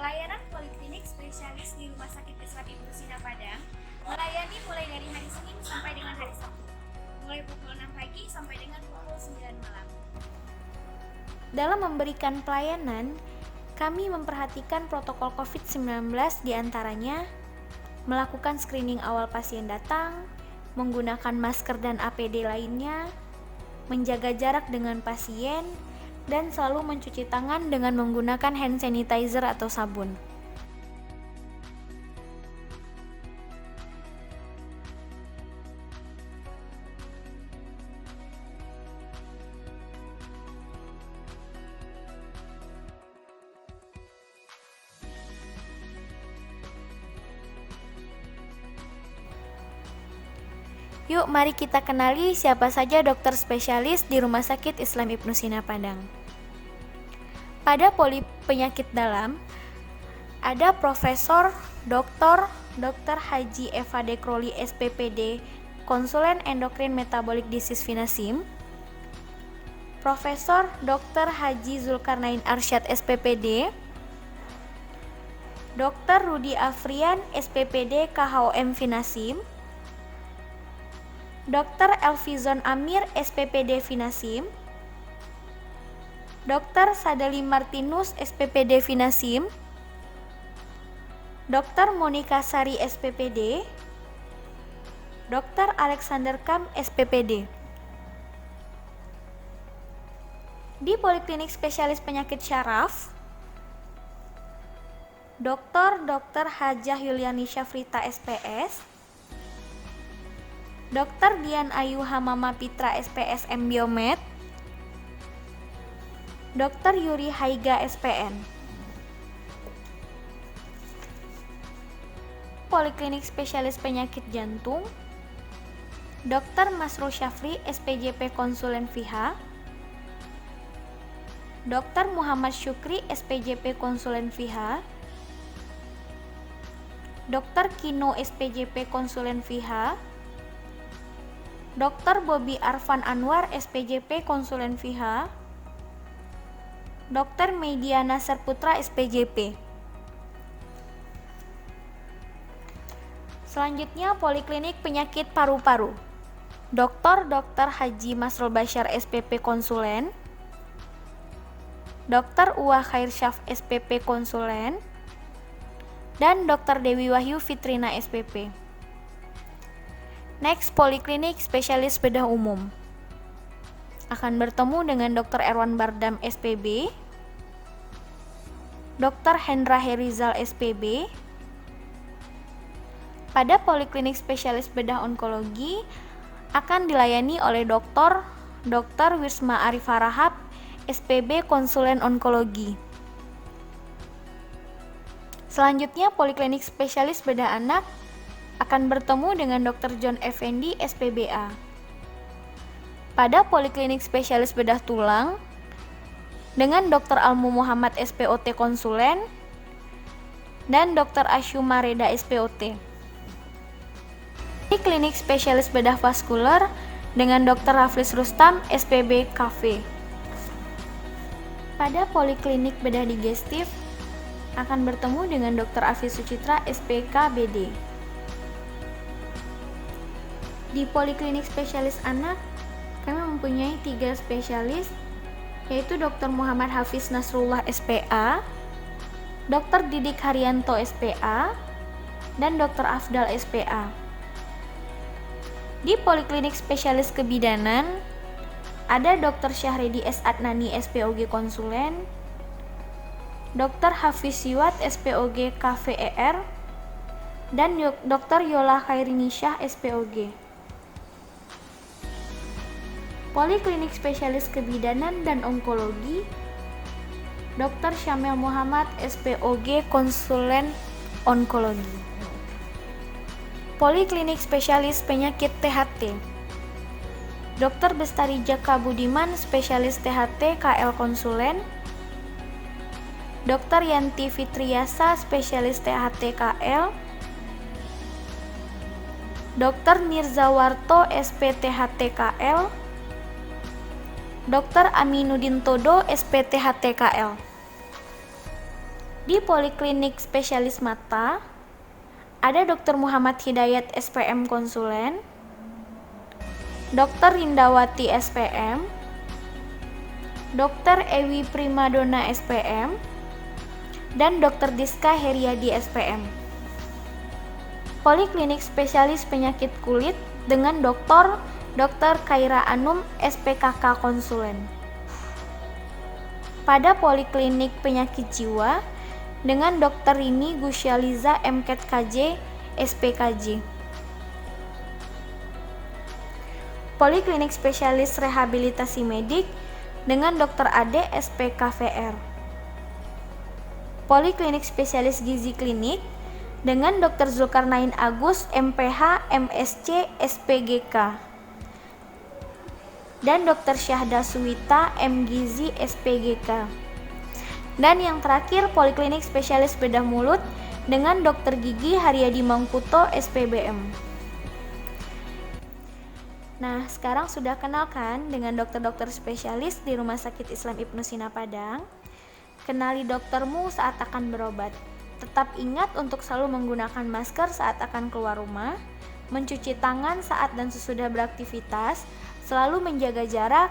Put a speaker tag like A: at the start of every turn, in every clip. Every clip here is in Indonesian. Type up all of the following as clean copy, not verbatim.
A: Pelayanan poliklinik spesialis di Rumah Sakit Islam Ibnu Sina Padang melayani mulai dari hari Senin sampai dengan hari Sabtu, mulai pukul 6 pagi sampai dengan pukul 9 malam. Dalam memberikan pelayanan, kami memperhatikan protokol COVID-19 diantaranya melakukan screening awal pasien datang, menggunakan masker dan APD lainnya, menjaga jarak dengan pasien, dan selalu mencuci tangan dengan menggunakan hand sanitizer atau sabun. Yuk, mari kita kenali siapa saja dokter spesialis di Rumah Sakit Islam Ibnu Sina Padang. Pada penyakit dalam, ada Profesor Dr. Haji Eva Dekroli SPPD, Konsulen Endokrin Metabolic Disease Vinasim, Profesor Dr. Haji Zulkarnain Arsyad SPPD, Dr. Rudi Afrian SPPD KHOM Vinasim, Dr. Elvizon Amir SPPD Vinasim, Dr. Sadali Martinus SPPD Vinasim, Dr. Monika Sari SPPD, Dr. Alexander Kam SPPD. Di Poliklinik Spesialis Penyakit Syaraf, Dr. Hajah Yuliani Syafrita SPS, Dr. Dian Ayu Hamama Pitra SPS M Biomed, Dr. Yuri Haiga SPN. Poliklinik Spesialis Penyakit Jantung, Dr. Masrul Syafri SPJP Konsulen VH, Dr. Muhammad Syukri SPJP Konsulen VH, Dr. Kino SPJP Konsulen VH, Dr. Bobi Arfan Anwar SPJP Konsulen VH, Dr. Mediana Serputra SPJP. Selanjutnya Poliklinik Penyakit Paru-Paru, Dr. Haji Masrul Bashar SPP Konsulen, Dr. Uwah Khairsyaf SPP Konsulen, dan Dr. Dewi Wahyu Fitrina SPP. Next, Poliklinik Spesialis Bedah Umum akan bertemu dengan Dr. Erwan Bardam SPB, Dr. Hendra Herizal SPB. Pada Poliklinik Spesialis Bedah Onkologi akan dilayani oleh Dr. Wisma Arifah Rahab SPB Konsulen Onkologi. Selanjutnya Poliklinik Spesialis Bedah Anak akan bertemu dengan Dr. John Effendi SPBA. Pada Poliklinik Spesialis Bedah Tulang dengan Dr. Almu Muhammad SPOT Konsulen dan Dr. Asyuma Reda SPOT. Di Klinik Spesialis Bedah Vaskular dengan Dr. Haflis Rustam SPB KV. Pada Poliklinik Bedah Digestif akan bertemu dengan Dr. Afis Sucitra SPK BD. Di Poliklinik Spesialis Anak, kami mempunyai 3 spesialis, yaitu Dr. Muhammad Hafiz Nasrullah SPA, Dr. Didik Haryanto SPA, dan Dr. Afdal SPA. Di Poliklinik Spesialis Kebidanan, ada Dr. Syahredi S. Adnani SPOG Konsulen, Dr. Hafiz Siwat SPOG KVER, dan Dr. Yola Khairinisyah SPOG. Poliklinik Spesialis Kebidanan dan Onkologi, Dr. Syamil Muhammad SPOG Konsulen Onkologi. Poliklinik Spesialis Penyakit THT, Dr. Bestari Jaka Budiman Spesialis THT KL Konsulen, Dr. Yanti Fitriasa Spesialis THT KL, Dr. Mirzawarto SPTHT KL, Dr. Aminuddin Todo SPTHT KL.
B: Di Poliklinik Spesialis Mata, ada Dr. Muhammad Hidayat SPM Konsulen, Dr. Rindawati SPM, Dr. Ewi Primadona SPM, dan Dr. Diska Heriadi SPM. Poliklinik Spesialis Penyakit Kulit dengan Dr. Khaira Anum SPKK Konsulen. Pada Poliklinik Penyakit Jiwa dengan Dr. Rini Gusyaliza MKet KJ SPKJ. Poliklinik Spesialis Rehabilitasi Medik dengan Dr. Ade SPKVR. Poliklinik Spesialis Gizi Klinik dengan Dr. Zulkarnain Agus MPH MSc SPGK dan Dr. Syahda Suwita MGizi SPGK. Dan yang terakhir, Poliklinik Spesialis Bedah Mulut dengan Dr. Gigi Haryadi Mangkuto SPBM. Nah, sekarang sudah kenal kan dengan dokter-dokter spesialis di Rumah Sakit Islam Ibnu Sina Padang? Kenali doktermu saat akan berobat. Tetap ingat untuk selalu menggunakan masker saat akan keluar rumah, mencuci tangan saat dan sesudah beraktivitas, selalu menjaga jarak,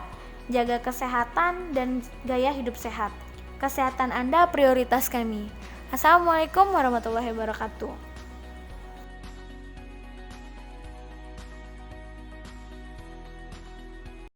B: jaga kesehatan, dan gaya hidup sehat. Kesehatan Anda prioritas kami. Assalamualaikum warahmatullahi wabarakatuh.